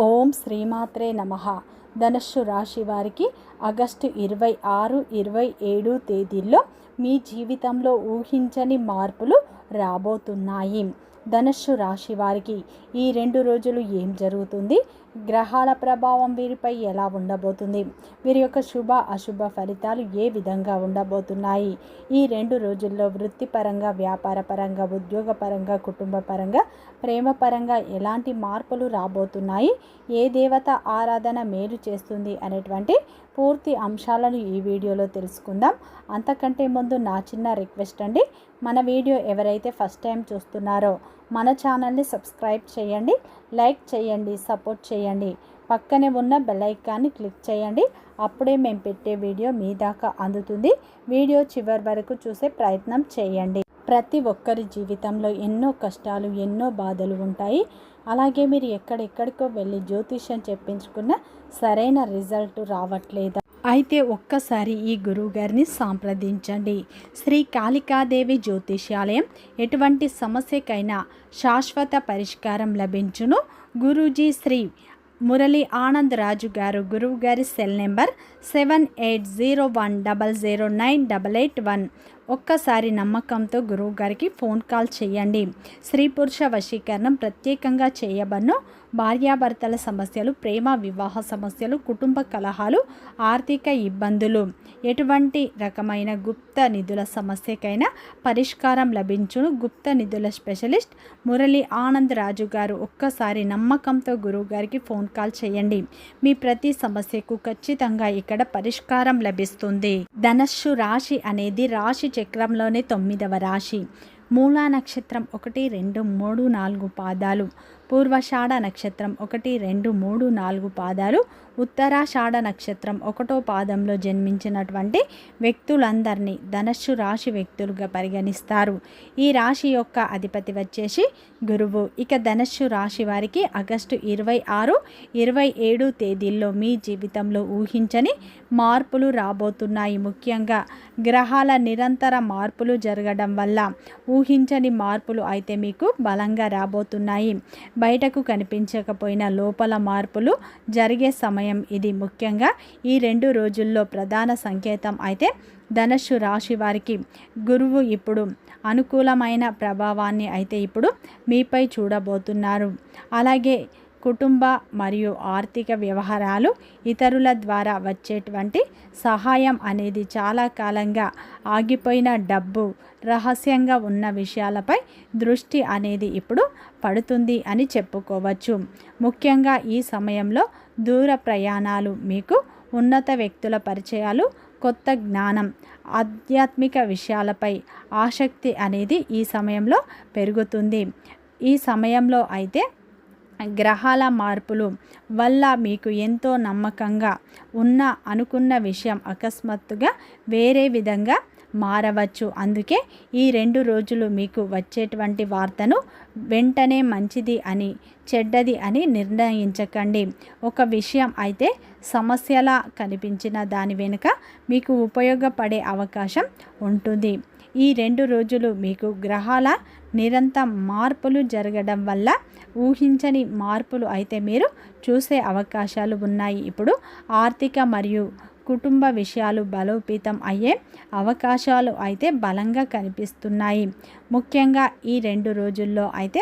ఓం శ్రీమాత్రే నమః. ధనుస్సు రాశి వారికి ఆగస్టు 26, 27 తేదీల్లో మీ జీవితంలో ఊహించని మార్పులు రాబోతున్నాయి. ధనుస్సు రాశి వారికి ఈ 2 రోజులు ఏం జరుగుతుంది, గ్రహాల ప్రభావం వీరిపై ఎలా ఉండబోతుంది, వీరి యొక్క శుభ అశుభ ఫలితాలు ఏ విధంగా ఉండబోతున్నాయి, ఈ 2 రోజుల్లో వృత్తిపరంగా, వ్యాపారపరంగా, ఉద్యోగపరంగా, కుటుంబ పరంగా, ప్రేమ పరంగా ఎలాంటి మార్పులు రాబోతున్నాయి, ఏ దేవత ఆరాధన మేలు చేస్తుంది అనేటువంటి పూర్తి అంశాలను ఈ వీడియోలో తెలుసుకుందాం. అంతకంటే ముందు నా చిన్న రిక్వెస్ట్ అండి, మన వీడియో ఎవరైతే ఫస్ట్ టైం చూస్తున్నారో మన ఛానల్ని సబ్స్క్రైబ్ చేయండి, లైక్ చేయండి, సపోర్ట్ చేయండి. పక్కనే ఉన్న బెల్ ఐకాన్ని క్లిక్ చేయండి. అప్పుడే మేము పెట్టే వీడియో మీ దాకా అందుతుంది. వీడియో చివరి వరకు చూసే ప్రయత్నం చేయండి. ప్రతి ఒక్కరి జీవితంలో ఎన్నో కష్టాలు, ఎన్నో బాధలు ఉంటాయి. అలాగే మీరు ఎక్కడెక్కడికో వెళ్ళి జ్యోతిష్యం చెప్పించుకున్న సరైన రిజల్ట్ రావట్లేదా? అయితే ఒక్కసారి ఈ గురువుగారిని సంప్రదించండి. శ్రీ కాళికాదేవి జ్యోతిష్యాలయం. ఎటువంటి సమస్యకైనా శాశ్వత పరిష్కారం లభించును. గురూజీ శ్రీ మురళీ ఆనంద్ రాజు గారు. గురువు గారి సెల్ నెంబర్ 7801009881. ఒక్కసారి నమ్మకంతో గురువు గారికి ఫోన్ కాల్ చేయండి. స్త్రీ పురుష వశీకరణం ప్రత్యేకంగా చేయబడును. భార్యాభర్తల సమస్యలు, ప్రేమ వివాహ సమస్యలు, కుటుంబ కలహాలు, ఆర్థిక ఇబ్బందులు, ఎటువంటి రకమైన గుప్త నిధుల సమస్యకైనా పరిష్కారం లభించును. గుప్త నిధుల స్పెషలిస్ట్ మురళీ ఆనంద్ రాజు గారు. ఒక్కసారి నమ్మకంతో గురువు గారికి ఫోన్ కాల్ చేయండి. మీ ప్రతి సమస్యకు ఖచ్చితంగా ఇక్కడ పరిష్కారం లభిస్తుంది. ధనుస్సు రాశి అనేది రాశి చక్రంలోనే 9వ రాశి. మూలా నక్షత్రం 1, 2, 3, 4 పాదాలు, పూర్వషాఢ నక్షత్రం 1, 2, 3, 4 పాదాలు, ఉత్తరాషాఢ నక్షత్రం 1వ పాదంలో జన్మించినటువంటి వ్యక్తులందరినీ ధనుస్సు రాశి వ్యక్తులుగా పరిగణిస్తారు. ఈ రాశి యొక్క అధిపతి వచ్చేసి గురువు. ఇక ధనుస్సు రాశి వారికి ఆగస్టు 26, 27 తేదీల్లో మీ జీవితంలో ఊహించని మార్పులు రాబోతున్నాయి. ముఖ్యంగా గ్రహాల నిరంతర మార్పులు జరగడం వల్ల ఊహించని మార్పులు అయితే మీకు బలంగా రాబోతున్నాయి. బయటకు కనిపించకపోయినా లోపల మార్పులు జరిగే సమయం ఇది. ముఖ్యంగా ఈ 2 రోజుల్లో ప్రధాన సంకేతం అయితే ధనుస్సు రాశి వారికి గురువు ఇప్పుడు అనుకూలమైన ప్రభావాన్ని అయితే ఇప్పుడు మీపై చూడబోతున్నారు. అలాగే కుటుంబ మరియు ఆర్థిక వ్యవహారాలు, ఇతరుల ద్వారా వచ్చేటువంటి సహాయం అనేది చాలా కాలంగా ఆగిపోయిన డబ్బు, రహస్యంగా ఉన్న విషయాలపై దృష్టి అనేది ఇప్పుడు పడుతుంది అని చెప్పుకోవచ్చు. ముఖ్యంగా ఈ సమయంలో దూర ప్రయాణాలు, మీకు ఉన్నత వ్యక్తుల పరిచయాలు, కొత్త జ్ఞానం, ఆధ్యాత్మిక విషయాలపై ఆసక్తి అనేది ఈ సమయంలో పెరుగుతుంది. ఈ సమయంలో అయితే గ్రహాల మార్పులు వల్ల మీకు ఎంతో నమ్మకంగా అనుకున్న విషయం అకస్మాత్తుగా వేరే విధంగా మారవచ్చు. అందుకే ఈ 2 రోజులు మీకు వచ్చేటువంటి వార్తను వెంటనే మంచిది అని, చెడ్డది అని నిర్ణయించకండి. ఒక విషయం అయితే సమస్యలా కనిపించిన దాని వెనుక మీకు ఉపయోగపడే అవకాశం ఉంటుంది. ఈ 2 రోజులు మీకు గ్రహాల నిరంతర మార్పులు జరగడం వల్ల ఊహించని మార్పులు అయితే మీరు చూసే అవకాశాలు ఉన్నాయి. ఇప్పుడు ఆర్థిక మరియు కుటుంబ విషయాలు బలోపేతం అయ్యే అవకాశాలు అయితే బలంగా కనిపిస్తున్నాయి. ముఖ్యంగా ఈ 2 రోజుల్లో అయితే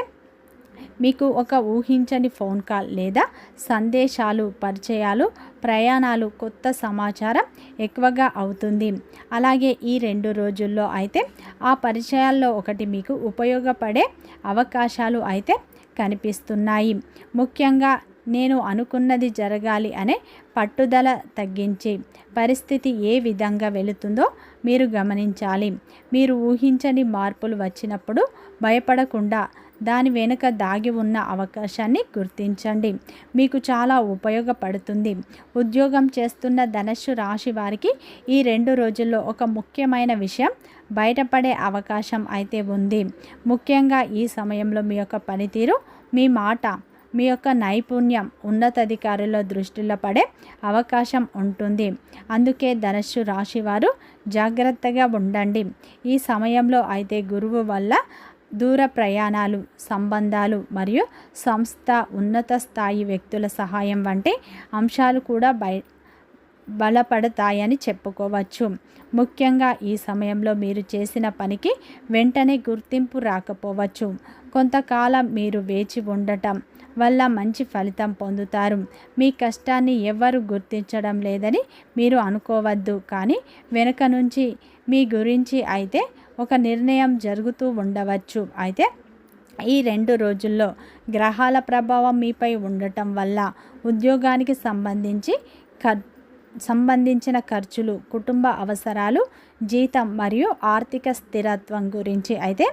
మీకు ఒక ఊహించని ఫోన్ కాల్ లేదా సందేశాలు, పరిచయాలు, ప్రయాణాలు, కొత్త సమాచారం ఎక్కువగా అవుతుంది. అలాగే ఈ 2 రోజుల్లో అయితే ఆ పరిచయాల్లో ఒకటి మీకు ఉపయోగపడే అవకాశాలు అయితే కనిపిస్తున్నాయి. ముఖ్యంగా నేను అనుకున్నది జరగాలి అనే పట్టుదల తగ్గించి పరిస్థితి ఏ విధంగా వెళుతుందో మీరు గమనించాలి. మీరు ఊహించని మార్పులు వచ్చినప్పుడు భయపడకుండా దాని వెనుక దాగి ఉన్న అవకాశాన్ని గుర్తించండి. మీకు చాలా ఉపయోగపడుతుంది. ఉద్యోగం చేస్తున్న ధనుస్సు రాశి వారికి ఈ 2 రోజుల్లో ఒక ముఖ్యమైన విషయం బయటపడే అవకాశం అయితే ఉంది. ముఖ్యంగా ఈ సమయంలో మీ యొక్క పనితీరు, మీ మాట, మీ యొక్క నైపుణ్యం ఉన్నతాధికారుల దృష్టిలో పడే అవకాశం ఉంటుంది. అందుకే ధనుస్సు రాశి వారు జాగ్రత్తగా ఉండండి. ఈ సమయంలో అయితే గురువు వల్ల దూర ప్రయాణాలు, సంబంధాలు మరియు సంస్థ ఉన్నత స్థాయి వ్యక్తుల సహాయం వంటి అంశాలు కూడా బలపడతాయని చెప్పుకోవచ్చు. ముఖ్యంగా ఈ సమయంలో మీరు చేసిన పనికి వెంటనే గుర్తింపు రాకపోవచ్చు. కొంతకాలం మీరు వేచి ఉండటం వల్ల మంచి ఫలితం పొందుతారు. మీ కష్టాన్ని ఎవ్వరు గుర్తించడం లేదని మీరు అనుకోవద్దు, కానీ వెనుక నుంచి మీ గురించి అయితే ఒక నిర్ణయం జరుగుతూ ఉండవచ్చు. అయితే ఈ 2 రోజుల్లో గ్రహాల ప్రభావం మీపై ఉండటం వల్ల ఉద్యోగానికి సంబంధించిన ఖర్చులు, కుటుంబ అవసరాలు, జీతం మరియు ఆర్థిక స్థిరత్వం గురించి అయితే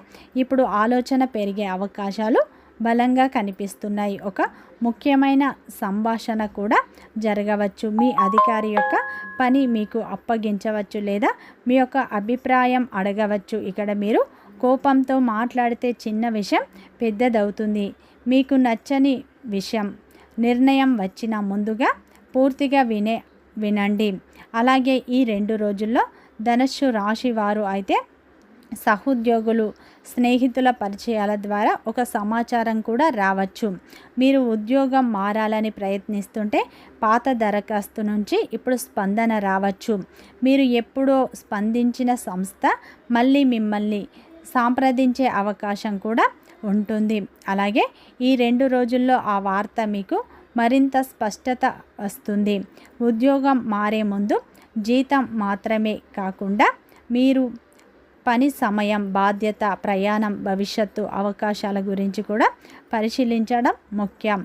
ఇప్పుడు ఆలోచన పెరిగే అవకాశాలు బలంగా కనిపిస్తున్నాయి. ఒక ముఖ్యమైన సంభాషణ కూడా జరగవచ్చు. మీ అధికారి యొక్క పని మీకు అప్పగించవచ్చు లేదా మీ యొక్క అభిప్రాయం అడగవచ్చు. ఇక్కడ మీరు కోపంతో మాట్లాడితే చిన్న విషయం పెద్దదవుతుంది. మీకు నచ్చని విషయం నిర్ణయం వచ్చిన ముందుగా పూర్తిగా వినండి. అలాగే ఈ 2 రోజుల్లో ధనుస్సు రాశి వారు అయితే సహోద్యోగులు, స్నేహితుల పరిచయాల ద్వారా ఒక సమాచారం కూడా రావచ్చు. మీరు ఉద్యోగం మారాలని ప్రయత్నిస్తుంటే పాత దరఖాస్తు నుంచి ఇప్పుడు స్పందన రావచ్చు. మీరు ఎప్పుడో స్పందించిన సంస్థ మళ్ళీ మిమ్మల్ని సంప్రదించే అవకాశం కూడా ఉంటుంది. అలాగే ఈ 2 రోజుల్లో ఆ వార్త మీకు మరింత స్పష్టత వస్తుంది. ఉద్యోగం మారే ముందు జీతం మాత్రమే కాకుండా మీరు పని సమయం, బాధ్యత, ప్రయాణం, భవిష్యత్తు అవకాశాల గురించి కూడా పరిశీలించడం ముఖ్యం.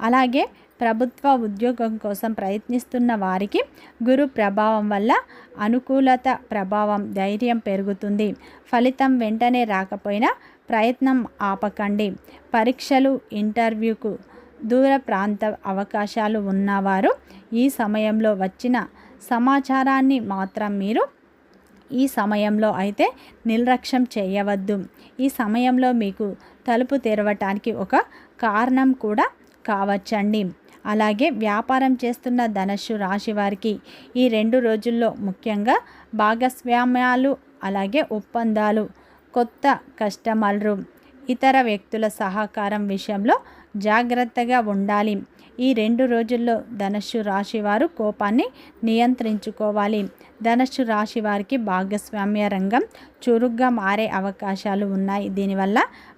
అలాగే ప్రభుత్వ ఉద్యోగం కోసం ప్రయత్నిస్తున్న వారికి గురు ప్రభావం వల్ల అనుకూలత ప్రభావం, ధైర్యం పెరుగుతుంది. ఫలితం వెంటనే రాకపోయినా ప్రయత్నం ఆపకండి. పరీక్షలు, ఇంటర్వ్యూకు దూర ప్రాంత అవకాశాలు ఉన్నవారు ఈ సమయంలో వచ్చిన సమాచారాన్ని మాత్రం మీరు ఈ సమయంలో అయితే నిర్లక్ష్యం చేయవద్దు. ఈ సమయంలో మీకు తలుపు తెరవటానికి ఒక కారణం కూడా కావచ్చండి. అలాగే వ్యాపారం చేస్తున్న ధనుస్సు రాశి వారికి ఈ 2 రోజుల్లో ముఖ్యంగా భాగస్వామ్యాలు, అలాగే ఒప్పందాలు, కొత్త కస్టమర్లు, ఇతర వ్యక్తుల సహకారం విషయంలో జాగ్రత్తగా ఉండాలి. ఈ 2 రోజుల్లో ధనుస్సు రాశి వారు కోపాన్ని నియంత్రించుకోవాలి. ధనుస్సు రాశి వారికి భాగస్వామ్య రంగం చురుగ్గా మారే అవకాశాలు ఉన్నాయి. దీనివల్ల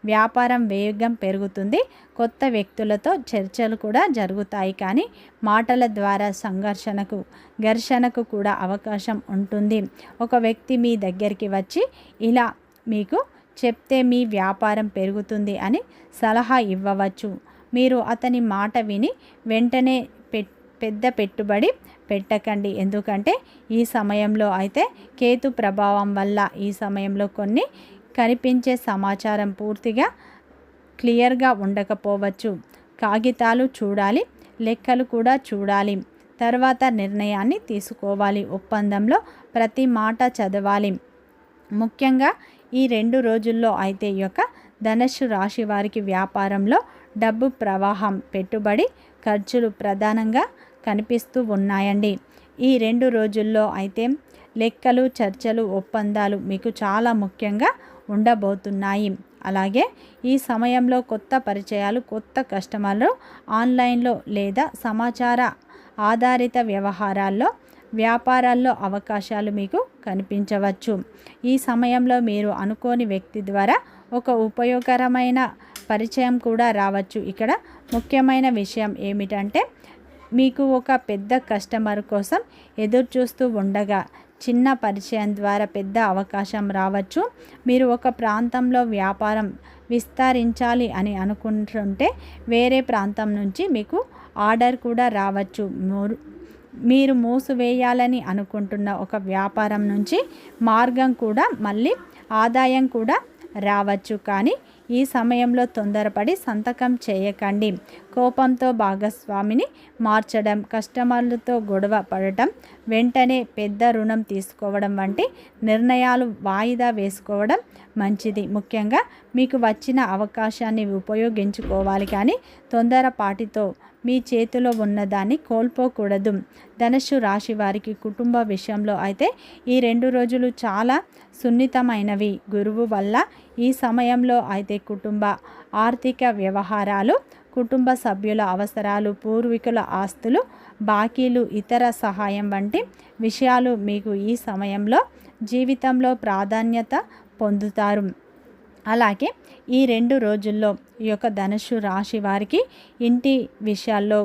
వ్యాపారం వేగం పెరుగుతుంది. కొత్త వ్యక్తులతో చర్చలు కూడా జరుగుతాయి, కానీ మాటల ద్వారా ఘర్షణకు కూడా అవకాశం ఉంటుంది. ఒక వ్యక్తి మీ దగ్గరికి వచ్చి ఇలా మీకు చెప్తే మీ వ్యాపారం పెరుగుతుంది అని సలహా ఇవ్వవచ్చు. మీరు అతని మాట విని వెంటనే పెద్ద పెట్టుబడి పెట్టకండి. ఎందుకంటే ఈ సమయంలో అయితే కేతు ప్రభావం వల్ల ఈ సమయంలో కొన్ని కనిపించే సమాచారం పూర్తిగా క్లియర్గా ఉండకపోవచ్చు. కాగితాలు చూడాలి, లెక్కలు కూడా చూడాలి, తర్వాత నిర్ణయాన్ని తీసుకోవాలి. ఒప్పందంలో ప్రతి మాట చదవాలి. ముఖ్యంగా ఈ 2 రోజుల్లో అయితే ఈ యొక్క ధనుస్సు రాశి వారికి వ్యాపారంలో డబ్బు ప్రవాహం, పెట్టుబడి ఖర్చులు ప్రధానంగా కనిపిస్తూ ఉన్నాయండి. ఈ 2 రోజుల్లో అయితే లెక్కలు, చర్చలు, ఒప్పందాలు మీకు చాలా ముఖ్యంగా ఉండబోతున్నాయి. అలాగే ఈ సమయంలో కొత్త పరిచయాలు, కొత్త కస్టమర్లు, ఆన్లైన్లో లేదా సమాచార ఆధారిత వ్యవహారాల్లో, వ్యాపారాల్లో అవకాశాలు మీకు కనిపించవచ్చు. ఈ సమయంలో మీరు అనుకోని వ్యక్తి ద్వారా ఒక ఉపయోగకరమైన పరిచయం కూడా రావచ్చు. ఇక్కడ ముఖ్యమైన విషయం ఏమిటంటే మీకు ఒక పెద్ద కస్టమర్ కోసం ఎదురు చూస్తూ ఉండగా చిన్న పరిచయం ద్వారా పెద్ద అవకాశం రావచ్చు. మీరు ఒక ప్రాంతంలో వ్యాపారం విస్తరించాలి అని అనుకుంటుంటే వేరే ప్రాంతం నుంచి మీకు ఆర్డర్ కూడా రావచ్చు. మీరు మూసివేయాలని అనుకుంటున్న ఒక వ్యాపారం నుంచి మార్గం కూడా, మళ్ళీ ఆదాయం కూడా రావచ్చు. కానీ ఈ సమయంలో తొందరపడి సంతకం చేయకండి. కోపంతో భాగస్వామిని మార్చడం, కస్టమర్లతో గొడవ పడటం, వెంటనే పెద్ద రుణం తీసుకోవడం వంటి నిర్ణయాలు వాయిదా వేసుకోవడం మంచిది. ముఖ్యంగా మీకు వచ్చిన అవకాశాన్ని ఉపయోగించుకోవాలి, కానీ తొందరపాటితో మీ చేతిలో ఉన్నదాన్ని కోల్పోకూడదు. ధనుస్సు రాశి వారికి కుటుంబ విషయంలో అయితే ఈ 2 రోజులు చాలా సున్నితమైనవి. గురువు వల్ల ఈ సమయంలో అయితే కుటుంబ ఆర్థిక వ్యవహారాలు, కుటుంబ సభ్యుల అవసరాలు, పూర్వీకుల ఆస్తులు, బాకీలు, ఇతర సహాయం వంటి విషయాలు మీకు ఈ సమయంలో జీవితంలో ప్రాధాన్యత పొందుతారు. అలాగే ఈ 2 రోజుల్లో ఈ యొక్క ధనుస్సు రాశి వారికి ఇంటి విషయాల్లో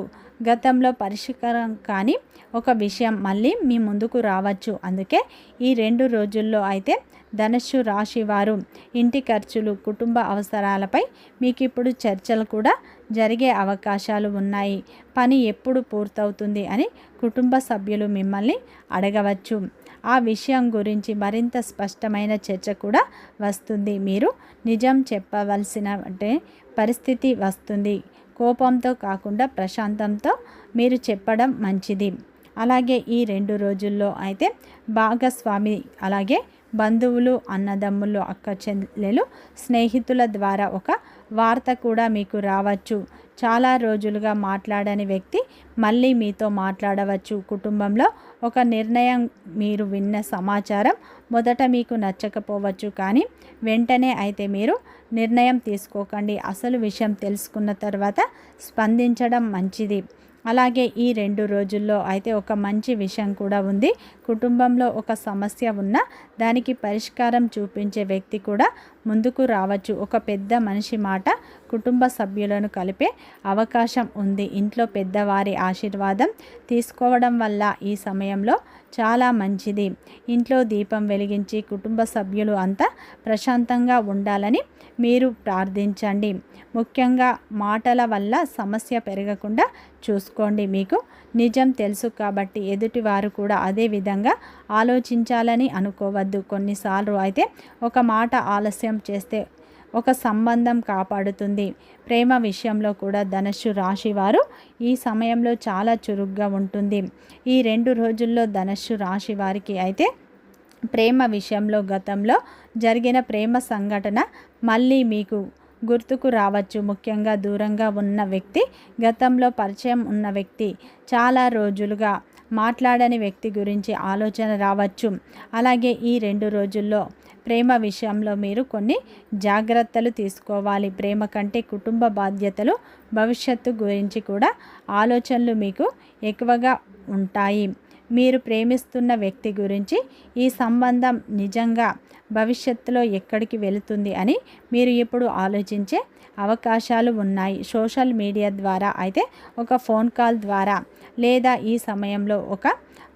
గతంలో పరిష్కారం కానీ ఒక విషయం మళ్ళీ మీ ముందుకు రావచ్చు. అందుకే ఈ 2 రోజుల్లో అయితే ధనుస్సు రాశి వారు ఇంటి ఖర్చులు, కుటుంబ అవసరాలపై మీకు ఇప్పుడు చర్చలు కూడా జరిగే అవకాశాలు ఉన్నాయి. పని ఎప్పుడు పూర్తవుతుంది అని కుటుంబ సభ్యులు మిమ్మల్ని అడగవచ్చు. ఆ విషయం గురించి మరింత స్పష్టమైన చర్చ కూడా వస్తుంది. మీరు నిజం చెప్పవలసిన పరిస్థితి వస్తుంది. కోపంతో కాకుండా ప్రశాంతంతో మీరు చెప్పడం మంచిది. అలాగే ఈ 2 రోజుల్లో అయితే భాగస్వామి, అలాగే బంధువులు, అన్నదమ్ములు, అక్క చెల్లెలు, స్నేహితుల ద్వారా ఒక వార్త కూడా మీకు రావచ్చు. చాలా రోజులుగా మాట్లాడని వ్యక్తి మళ్ళీ మీతో మాట్లాడవచ్చు. కుటుంబంలో ఒక నిర్ణయం, మీరు విన్న సమాచారం మొదట మీకు నచ్చకపోవచ్చు, కానీ వెంటనే అయితే మీరు నిర్ణయం తీసుకోకండి. అసలు విషయం తెలుసుకున్న తర్వాత స్పందించడం మంచిది. అలాగే ఈ 2 రోజుల్లో అయితే ఒక మంచి విషయం కూడా ఉంది. కుటుంబంలో ఒక సమస్య ఉన్నా దానికి పరిష్కారం చూపించే వ్యక్తి కూడా ముందుకు రావచ్చు. ఒక పెద్ద మనిషి మాట కుటుంబ సభ్యులను కలిపే అవకాశం ఉంది. ఇంట్లో పెద్దవారి ఆశీర్వాదం తీసుకోవడం వల్ల ఈ సమయంలో చాలా మంచిది. ఇంట్లో దీపం వెలిగించి కుటుంబ సభ్యులు అంతా ప్రశాంతంగా ఉండాలని మీరు ప్రార్థించండి. ముఖ్యంగా మాటల వల్ల సమస్య పెరగకుండా చూసుకోండి. మీకు నిజం తెలుసు కాబట్టి ఎదుటివారు కూడా అదే విధంగా ఆలోచించాలని అనుకోవద్దు. కొన్నిసార్లు అయితే ఒక మాట ఆలస్యం చేస్తే ఒక సంబంధం కాపాడుతుంది. ప్రేమ విషయంలో కూడా ధనుస్సు రాశి వారు ఈ సమయంలో చాలా చురుగ్గా ఉంటుంది. ఈ 2 రోజుల్లో ధనుస్సు రాశి వారికి అయితే ప్రేమ విషయంలో గతంలో జరిగిన ప్రేమ సంఘటన మళ్ళీ మీకు గుర్తుకు రావచ్చు. ముఖ్యంగా దూరంగా ఉన్న వ్యక్తి, గతంలో పరిచయం ఉన్న వ్యక్తి, చాలా రోజులుగా మాట్లాడని వ్యక్తి గురించి ఆలోచన రావచ్చు. అలాగే ఈ 2 రోజుల్లో ప్రేమ విషయంలో మీరు కొన్ని జాగ్రత్తలు తీసుకోవాలి. ప్రేమ కంటే కుటుంబ బాధ్యతలు, భవిష్యత్తు గురించి కూడా ఆలోచనలు మీకు ఎక్కువగా ఉంటాయి. మీరు ప్రేమిస్తున్న వ్యక్తి గురించి ఈ సంబంధం నిజంగా భవిష్యత్తులో ఎక్కడికి వెళుతుంది అని మీరు ఇప్పుడు ఆలోచించే అవకాశాలు ఉన్నాయి. సోషల్ మీడియా ద్వారా అయితే ఒక ఫోన్ కాల్ ద్వారా లేదా ఈ సమయంలో ఒక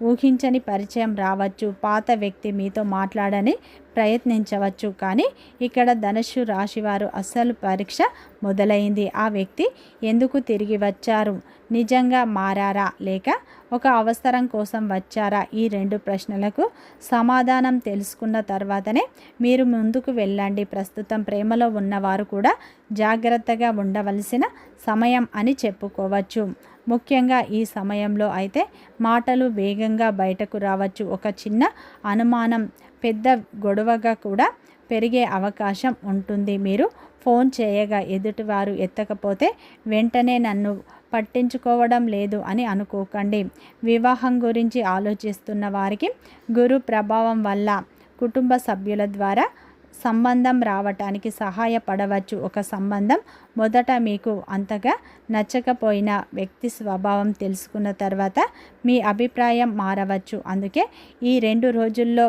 ఊహించని పరిచయం రావచ్చు. పాత వ్యక్తి మీతో మాట్లాడని ప్రయత్నించవచ్చు. కానీ ఇక్కడ ధనుస్సు రాశివారు అసలు పరీక్ష మొదలైంది. ఆ వ్యక్తి ఎందుకు తిరిగి వచ్చారు? నిజంగా మారారా లేక ఒక అవసరం కోసం వచ్చారా? ఈ 2 ప్రశ్నలకు సమాధానం తెలుసుకున్న తర్వాతనే మీరు ముందుకు వెళ్ళండి. ప్రస్తుతం ప్రేమలో ఉన్నవారు కూడా జాగ్రత్తగా ఉండవలసిన సమయం అని చెప్పుకోవచ్చు. ముఖ్యంగా ఈ సమయంలో అయితే మాటలు వేగంగా బయటకు రావచ్చు. ఒక చిన్న అనుమానం పెద్ద గొడవగా కూడా పెరిగే అవకాశం ఉంటుంది. మీరు ఫోన్ చేయగా ఎదుటివారు ఎత్తకపోతే వెంటనే నన్ను పట్టించుకోవడం లేదు అని అనుకోకండి. వివాహం గురించి ఆలోచిస్తున్న వారికి గురు ప్రభావం వల్ల కుటుంబ సభ్యుల ద్వారా సంబంధం రావటానికి సహాయపడవచ్చు. ఒక సంబంధం మొదట మీకు అంతగా నచ్చకపోయినా వ్యక్తి స్వభావం తెలుసుకున్న తర్వాత మీ అభిప్రాయం మారవచ్చు. అందుకే ఈ 2 రోజుల్లో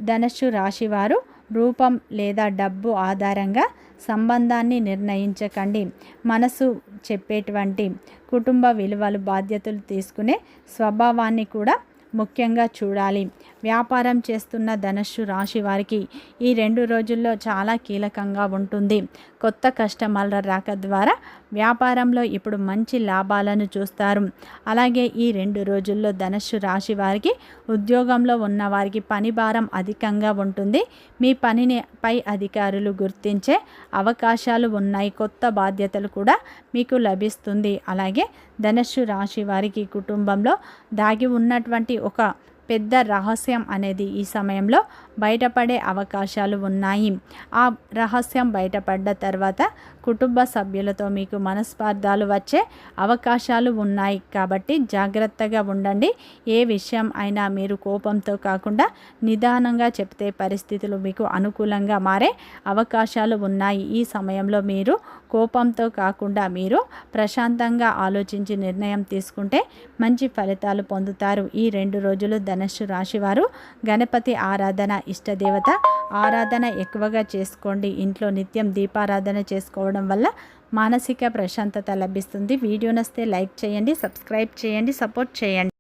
ధనుస్సు రాశివారు రూపం లేదా డబ్బు ఆధారంగా సంబంధాన్ని నిర్ణయించకండి. మనసు చెప్పేటువంటి కుటుంబ విలువలు, బాధ్యతలు తీసుకునే స్వభావాన్ని కూడా ముఖ్యంగా చూడాలి. వ్యాపారం చేస్తున్న ధనుస్సు రాశి వారికి ఈ 2 రోజుల్లో చాలా కీలకంగా ఉంటుంది. కొత్త కస్టమర్ల రాక ద్వారా వ్యాపారంలో ఇప్పుడు మంచి లాభాలను చూస్తారు. అలాగే ఈ 2 రోజుల్లో ధనుస్సు రాశి వారికి ఉద్యోగంలో ఉన్న వారికి పని భారం అధికంగా ఉంటుంది. మీ పనిని పై అధికారులు గుర్తించే అవకాశాలు ఉన్నాయి. కొత్త బాధ్యతలు కూడా మీకు లభిస్తుంది. అలాగే ధనుస్సు రాశి వారికి కుటుంబంలో దాగి ఉన్నటువంటి ఒక పెద్ద రహస్యం అనేది ఈ సమయంలో బయటపడే అవకాశాలు ఉన్నాయి. ఆ రహస్యం బయటపడ్డ తర్వాత కుటుంబ సభ్యులతో మీకు మనస్పర్ధాలు వచ్చే అవకాశాలు ఉన్నాయి. కాబట్టి జాగ్రత్తగా ఉండండి. ఏ విషయం అయినా మీరు కోపంతో కాకుండా నిదానంగా చెప్తే పరిస్థితులు మీకు అనుకూలంగా మారే అవకాశాలు ఉన్నాయి. ఈ సమయంలో మీరు కోపంతో కాకుండా మీరు ప్రశాంతంగా ఆలోచించి నిర్ణయం తీసుకుంటే మంచి ఫలితాలు పొందుతారు. ఈ 2 రోజులు ధనుస్సు రాశివారు గణపతి ఆరాధన, ఇష్టదేవత ఆరాధన ఎక్కువగా చేసుకోండి. ఇంట్లో నిత్యం దీపారాధన చేసుకోవడం వల్ల మానసిక ప్రశాంతత లభిస్తుంది. వీడియో నచ్చితే లైక్ చేయండి, సబ్స్క్రైబ్ చేయండి, సపోర్ట్ చేయండి.